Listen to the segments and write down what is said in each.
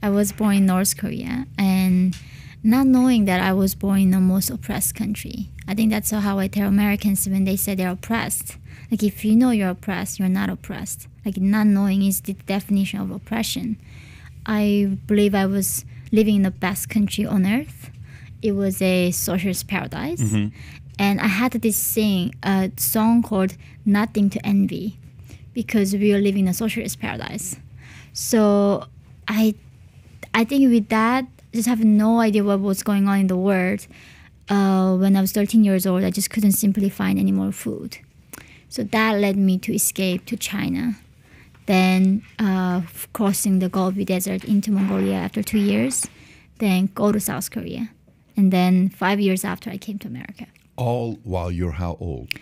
I was born in North Korea, and not knowing that I was born in the most oppressed country. I think that's how I tell Americans when they say they're oppressed. Like, if you know you're oppressed, you're not oppressed. Like, not knowing is the definition of oppression. I believe I was living in the best country on earth. It was a socialist paradise. And I had this a song called Nothing to Envy, because we were living in a socialist paradise. So I think with that, just have no idea what was going on in the world. When I was 13 years old, I just couldn't simply find any more food. So that led me to escape to China. Then crossing the Gobi Desert into Mongolia after 2 years. Then go to South Korea. And then 5 years after, I came to America. All while you're how old?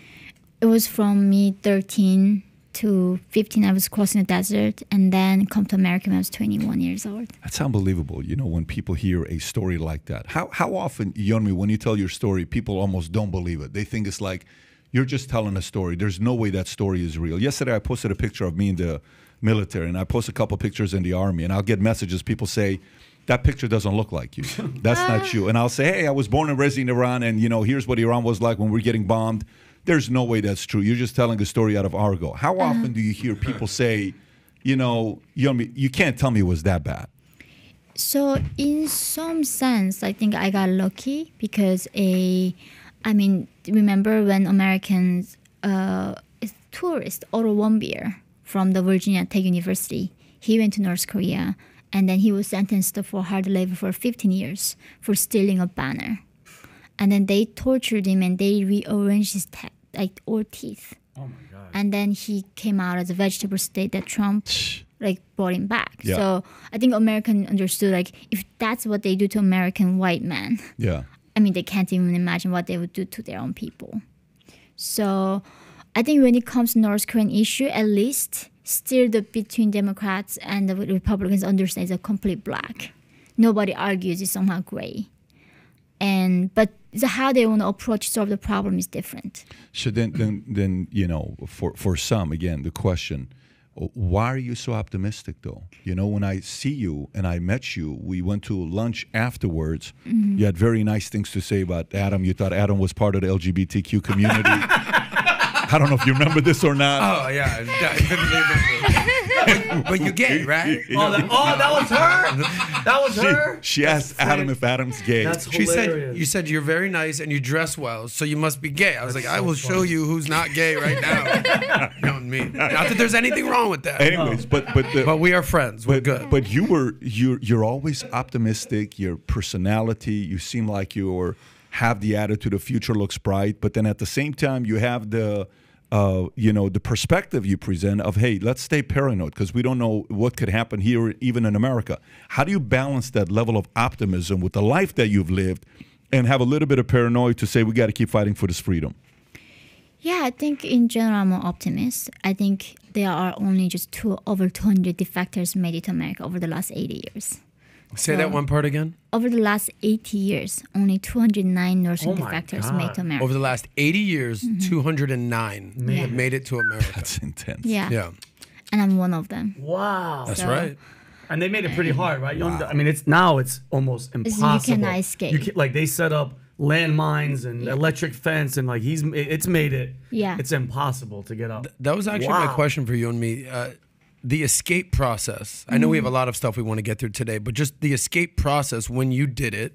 It was from me 13 to 15. I was crossing the desert, and then come to America when I was 21 years old. That's unbelievable. You know, when people hear a story like that. How often, Yeonmi, when you tell your story, people almost don't believe it. They think it's like, you're just telling a story. There's no way that story is real. Yesterday, I posted a picture of me in the military, and I post a couple pictures in the Army, and I'll get messages. People say, that picture doesn't look like you. That's not you. And I'll say, hey, I was born and raised in Iran, and, you know, here's what Iran was like when we were getting bombed. There's no way that's true. You're just telling a story out of Argo. How often do you hear people say, you know, you can't tell me it was that bad? So in some sense, I think I got lucky because remember when Americans, tourist Otto Warmbier from the Virginia Tech University, he went to North Korea, and then he was sentenced for hard labor for 15 years for stealing a banner. And then they tortured him and they rearranged his all teeth. Oh my God. And then he came out as a vegetable state that Trump brought him back. Yeah. So I think American understood, like, if that's what they do to American white men, I mean, they can't even imagine what they would do to their own people. So I think when it comes to North Korean issue, at least still between Democrats and the Republicans understand it's a complete black. Nobody argues it's somehow gray. But how they want to approach solve the problem is different. So then you know, for some, again, the question, why are you so optimistic though? You know, when I see you and I met you, we went to lunch afterwards. You had very nice things to say about Adam. You thought Adam was part of the LGBTQ community. I don't know if you remember this or not. Oh, yeah. But you're gay, right? That was her? That was her? She asked Adam if Adam's gay. That's hilarious. You said you're very nice and you dress well, so you must be gay. I was like, I will show you who's not gay right now. You know what I mean? Not that there's anything wrong with that. Anyways, but we are friends. We're good. But you're always optimistic. Your personality, you seem like have the attitude the future looks bright, but then at the same time you have the the perspective you present of, hey, let's stay paranoid because we don't know what could happen here, even in America. How do you balance that level of optimism with the life that you've lived and have a little bit of paranoia to say we got to keep fighting for this freedom? Yeah, I think in general I'm an optimist. I think there are only just over 200 defectors made it to America over the last 80 years. Say that one part again. Over the last 80 years, only 209 nursing defectors made it to America. Over the last 80 years, 209 have made it to America. That's intense. Yeah. And I'm one of them. Wow. That's right. And they made it pretty hard, right? Wow. I mean, it's almost impossible. You cannot escape. They set up landmines and electric fence, and it's made it. Yeah. It's impossible to get up. That was actually my question for you and me. The escape process. I know we have a lot of stuff we want to get through today, but just the escape process when you did it,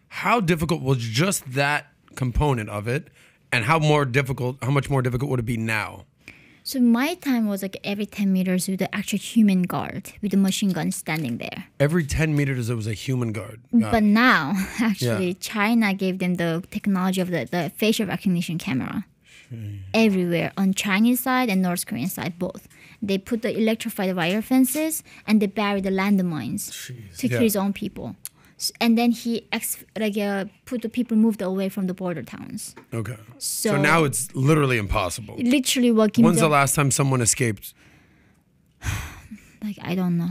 how difficult was just that component of it, and how much more difficult would it be now? So my time was like every 10 meters with the actual human guard with the machine gun standing there. Every 10 meters there was a human guard. But now, actually, China gave them the technology of the facial recognition camera. Everywhere on Chinese side and North Korean side, both. They put the electrified wire fences and they bury the landmines to kill his own people. And then he put the people moved away from the border towns. Okay. So now it's literally impossible. Literally what Kim When's the last time someone escaped? I don't know.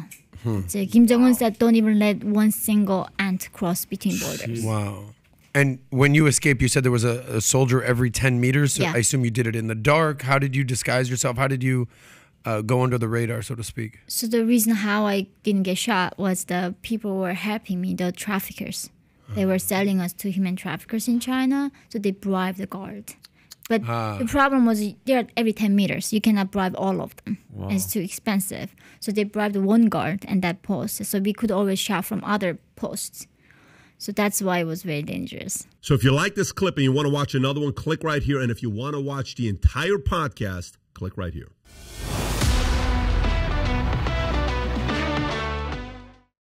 So Kim Jong-un said don't even let one single ant cross between borders. Wow. And when you escaped, you said there was a soldier every 10 meters. So I assume you did it in the dark. How did you disguise yourself? How did you go under the radar, so to speak? So the reason how I didn't get shot was the people were helping me, the traffickers. They were selling us to human traffickers in China, so they bribed the guard. But the problem was they're every 10 meters. You cannot bribe all of them. Wow. It's too expensive. So they bribed one guard and that post. So we could always shout from other posts. So that's why it was very dangerous. So if you like this clip and you want to watch another one, click right here. And if you want to watch the entire podcast, click right here.